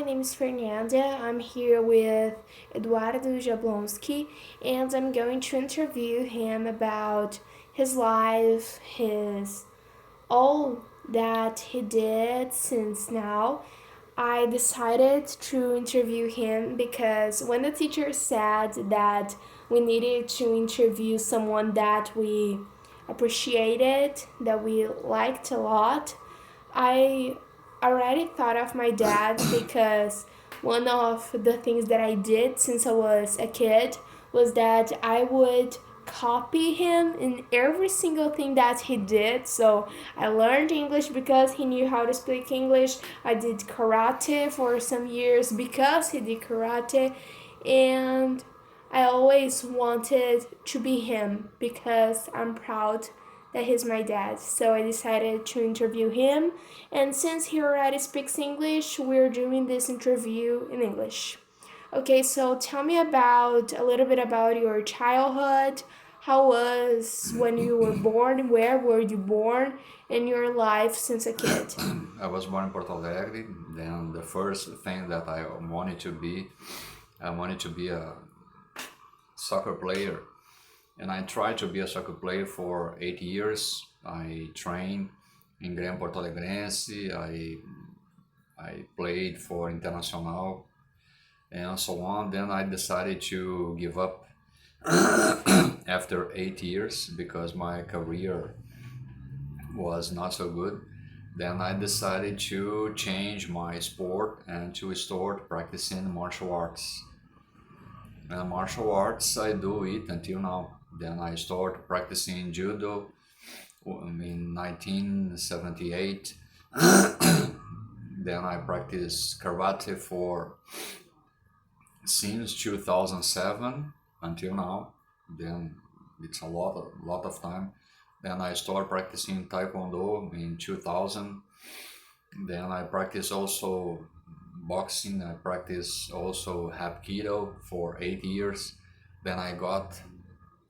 name is Fernanda. I'm here with Eduardo Jablonski, and I'm going to interview him about his life, his all that he did since now. I decided to interview him because when the teacher said that we needed to interview someone that we appreciated, that we liked a lot, I already thought of my dad because one of the things that I did since I was a kid was that I would copy him in every single thing that he did. So I learned English because he knew how to speak English. I did karate for some years because he did karate. And I always wanted to be him because I'm proud that he's my dad. So I decided to interview him. And since he already speaks English, we're doing this interview in English. Okay, so tell me about a little bit about your childhood. How was when you were born? Where were you born? And your life since a kid. I was born in Porto Alegre. Then the first thing that I wanted to be a soccer player, and I tried to be a soccer player for 8 years. I trained in Grêmio Porto Alegrense. I played for Internacional and so on. Then I decided to give up after 8 years because my career was not so good. Then I decided to change my sport and to start practicing martial arts. And martial arts, I do it until now. Then I started practicing judo in 1978. Then I practiced karate for since 2007 until now. Then it's a lot of time. Then I started practicing taekwondo in 2000. Then I practice also boxing. I practice also hapkido for 8 years. Then I got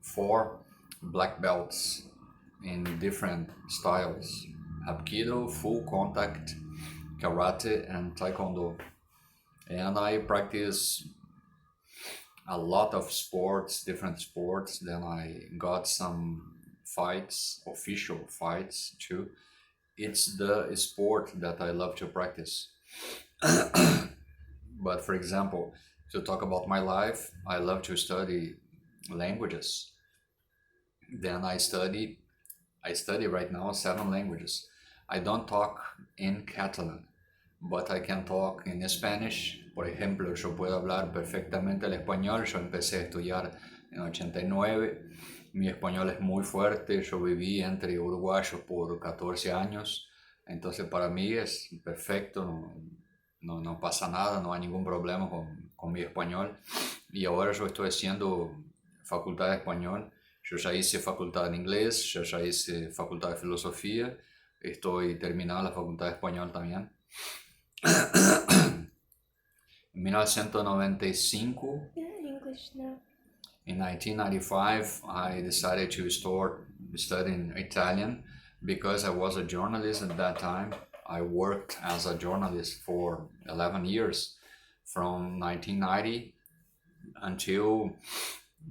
4 black belts in different styles: hapkido, full contact, karate, and taekwondo. And I practice a lot of sports, different sports. Then I got some fights, official fights too. It's the sport that I love to practice. But for example, to talk about my life, I love to study languages. Then I study right now 7 languages. I don't talk in Catalan, but I can talk in Spanish. Por ejemplo, yo puedo hablar perfectamente el español. Yo empecé a estudiar en 89. Mi español es muy fuerte. Yo viví entre uruguayos por 14 años. Entonces para mí es perfecto. No pasa nada, no hay ningún problema con mi español. Y ahora yo estoy haciendo facultad de español. Yo ya hice facultad de inglés, yo ya hice facultad de filosofía. Estoy terminando la facultad de español también. En 1995, English now. in 1995, I decided to start studying Italian because I was a journalist at that time. I worked as a journalist for 11 years, from 1990 until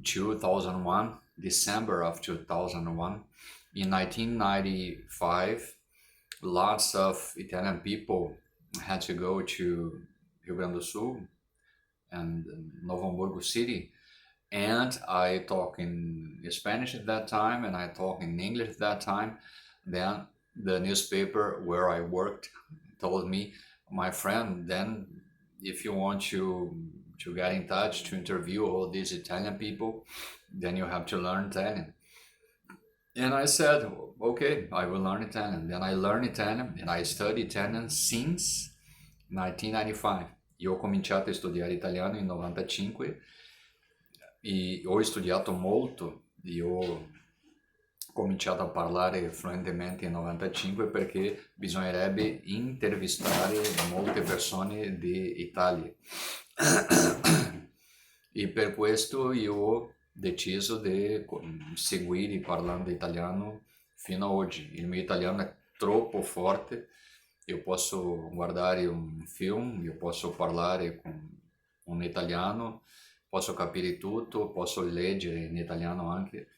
2001, December of 2001. In 1995, lots of Italian people had to go to Rio Grande do Sul and Novo Hamburgo City. And I talk in Spanish at that time, and I talk in English at that time. Then the newspaper where I worked told me, my friend, then if you want to get in touch to interview all these Italian people, then you have to learn Italian. And I said, okay, I will learn Italian. Then I learned Italian and I studied Italian since 1995. Io ho cominciato a studiare italiano in 95 e ho studiato molto. Io ho cominciato a parlare fluentemente in 95 perché bisognerebbe intervistare molte persone d'Italia. E per questo io ho deciso di seguire parlando italiano fino ad oggi. Il mio italiano è troppo forte Eu posso guardare un film, io posso parlare con un italiano, posso capire tutto, posso leggere in italiano anche.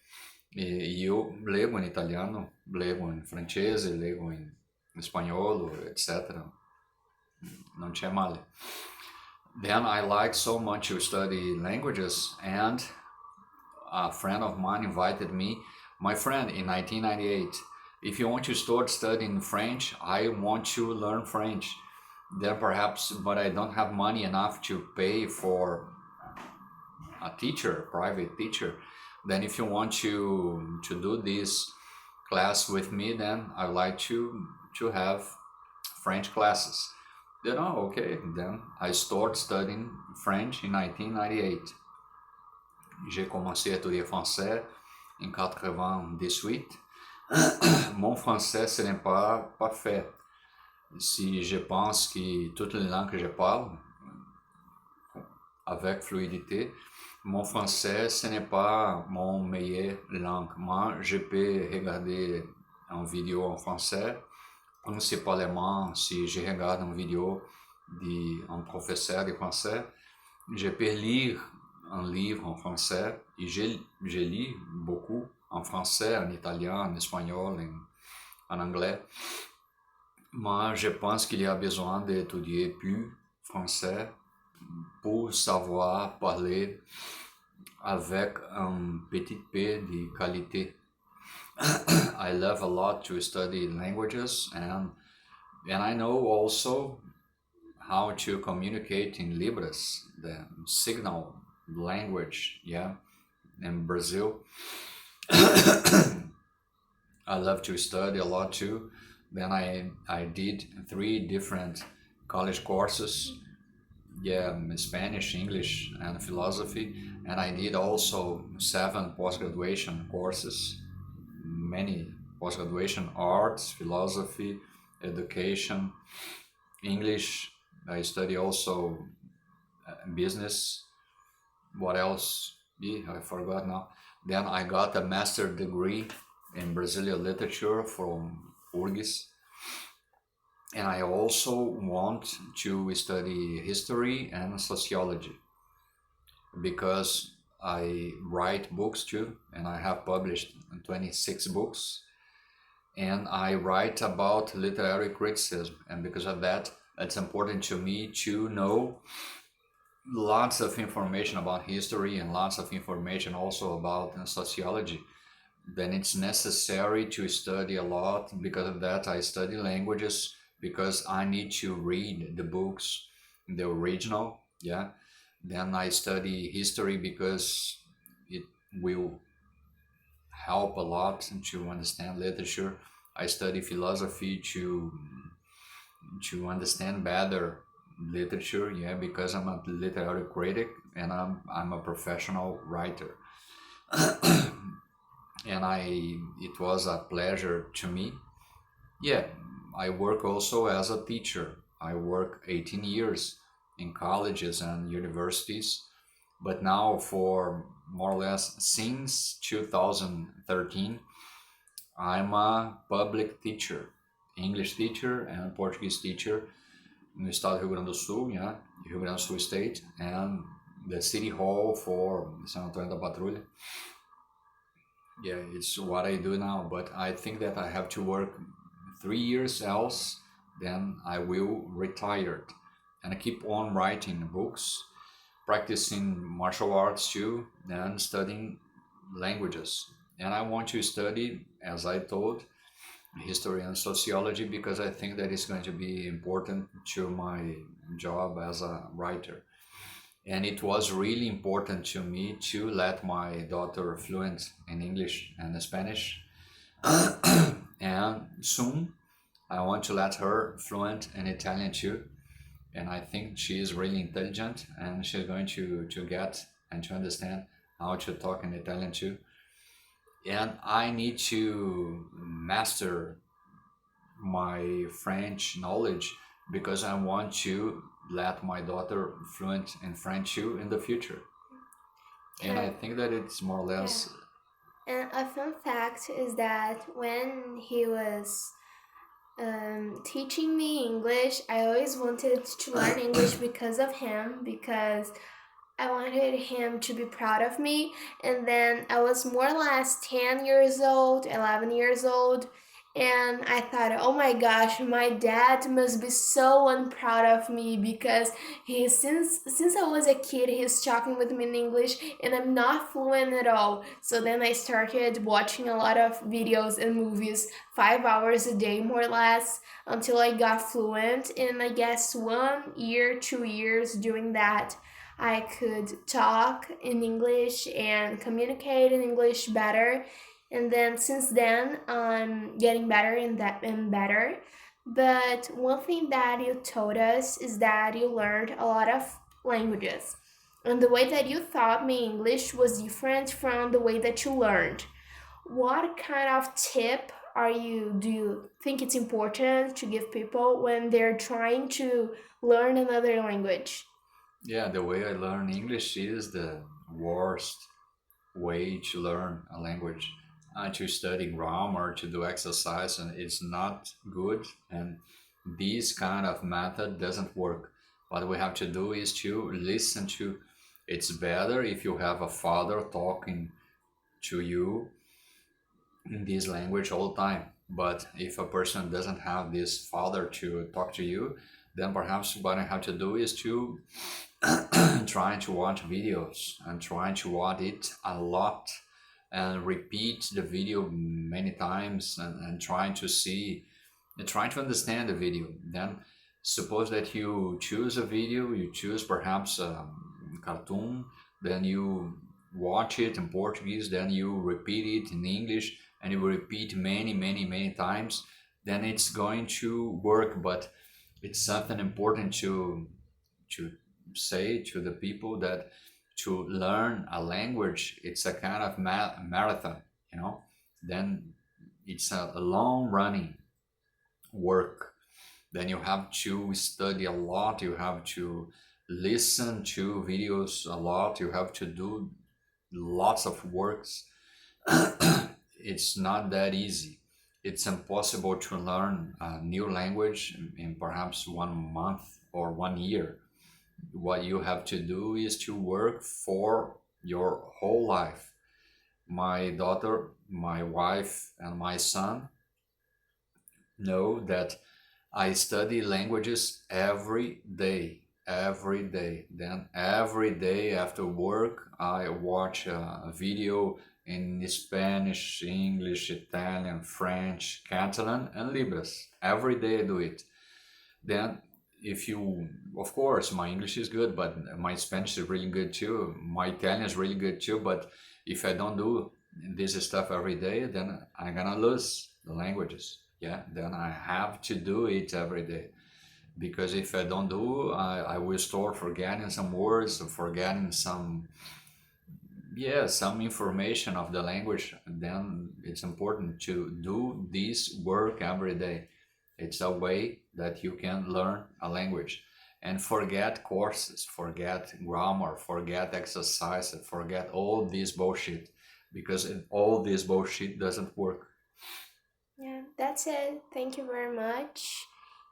E io leggo in italiano, leggo in francese, leggo in spagnolo, etc. Non c'è male. Then I like so much to study languages, and a friend of mine invited me, my friend, in 1998. If you want to start studying French, I want to learn French. Then perhaps, but I don't have money enough to pay for a teacher, a private teacher. Then if you want to do this class with me, then I like to have French classes. Then oh, okay, then I start studying French in 1998. J'ai commencé à étudier français en 98. Mon français, ce n'est pas parfait. Si je pense que toutes les langues que je parle avec fluidité, mon français, ce n'est pas mon meilleure langue. Moi, je peux regarder une vidéo en français, principalement si je regarde une vidéo d'un professeur de français. Je peux lire un livre en français et je lis beaucoup en français, en italien, en espagnol, en anglais. Mais je pense qu'il y a besoin d'étudier plus français pour savoir parler avec un petit peu de qualité. I love a lot to study languages, and I know also how to communicate in Libras, the signal language, yeah, in Brazil. I love to study a lot too. Then I did 3 different college courses, yeah, Spanish, English, and philosophy, and I did also 7 post-graduation courses, many post-graduation: arts, philosophy, education, English. I study also business. What else? Yeah, I forgot now. Then I got a master degree in Brazilian literature from URGS. And I also want to study history and sociology because I write books too, and I have published 26 books. And I write about literary criticism, and because of that, it's important to me to know lots of information about history and lots of information also about sociology. Then it's necessary to study a lot. Because of that, I study languages because I need to read the books, the original, yeah. Then I study history because it will help a lot to understand literature. I study philosophy to understand better literature, yeah, because I'm a literary critic and I'm a professional writer. And it was a pleasure to me. Yeah, I work also as a teacher. I work 18 years in colleges and universities, but now for more or less since 2013, I'm a public teacher, English teacher and Portuguese teacher no estado do Rio Grande do Sul, yeah, Rio Grande do Sul State, and the City Hall for San Antonio da Patrulha. Yeah, it's what I do now, but I think that I have to work 3 years else, then I will retire and I keep on writing books, practicing martial arts too, and studying languages. And I want to study, as I told, history and sociology because I think that is going to be important to my job as a writer. And it was really important to me to let my daughter fluent in English and Spanish. And soon I want to let her fluent in Italian too. And I think she is really intelligent and she's going to get and to understand how to talk in Italian too. And I need to master my French knowledge because I want to let my daughter fluent in French too in the future. And I think that it's more or less. And a fun fact is that when he was teaching me English. I always wanted to learn English because of him, because I wanted him to be proud of me. And then I was more or less 10 years old, 11 years old. And I thought, oh my gosh, my dad must be so unproud of me because since I was a kid, he's talking with me in English and I'm not fluent at all. So then I started watching a lot of videos and movies, 5 hours a day more or less, until I got fluent. And I guess 1 year, 2 years doing that, I could talk in English and communicate in English better. And then since then, I'm getting better and that and better. But one thing that you told us is that you learned a lot of languages. And the way that you taught me English was different from the way that you learned. What kind of tip do you think it's important to give people when they're trying to learn another language? Yeah, the way I learn English is the worst way to learn a language. To study grammar, to do exercise, and it's not good. And this kind of method doesn't work. What we have to do is to listen to. It's better if you have a father talking to you in this language all the time. But if a person doesn't have this father to talk to you, then perhaps what I have to do is to try to watch videos and try to watch it a lot and repeat the video many times and trying to see and trying to understand the video. Then suppose that you choose a video, you choose perhaps a cartoon, then you watch it in Portuguese, then you repeat it in English, and you repeat many times, then it's going to work. But it's something important to say to the people that to learn a language, it's a kind of marathon, you know. Then it's a long running work. Then you have to study a lot, you have to listen to videos a lot, you have to do lots of works. It's not that easy. It's impossible to learn a new language in perhaps 1 month or 1 year. What you have to do is to work for your whole life. My daughter, my wife, and my son know that I study languages every day. Then every day after work, I watch a video in Spanish, English, Italian, French, Catalan, and Libras. Every day I do it. Then, if you, of course, my English is good, but my Spanish is really good too. My Italian is really good too. But if I don't do this stuff every day, then I'm gonna lose the languages. Yeah, then I have to do it every day because if I don't do, I will start forgetting some words, or forgetting some, yeah, some information of the language. Then it's important to do this work every day. It's a way that you can learn a language and forget courses, forget grammar, forget exercise, forget all this bullshit because all this bullshit doesn't work. Yeah, that's it. Thank you very much.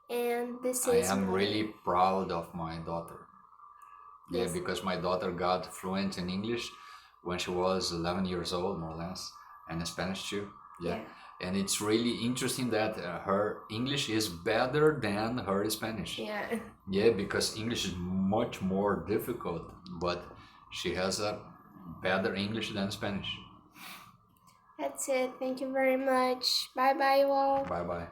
And this I is am my really proud of my daughter. Yeah, yes. because my daughter got fluent in English when she was 11 years old, more or less, and in Spanish too. Yeah. Yeah. And it's really interesting that her English is better than her Spanish. Yeah. Yeah, because English is much more difficult, but she has a better English than Spanish. That's it. Thank you very much. Bye bye, you all. Bye bye.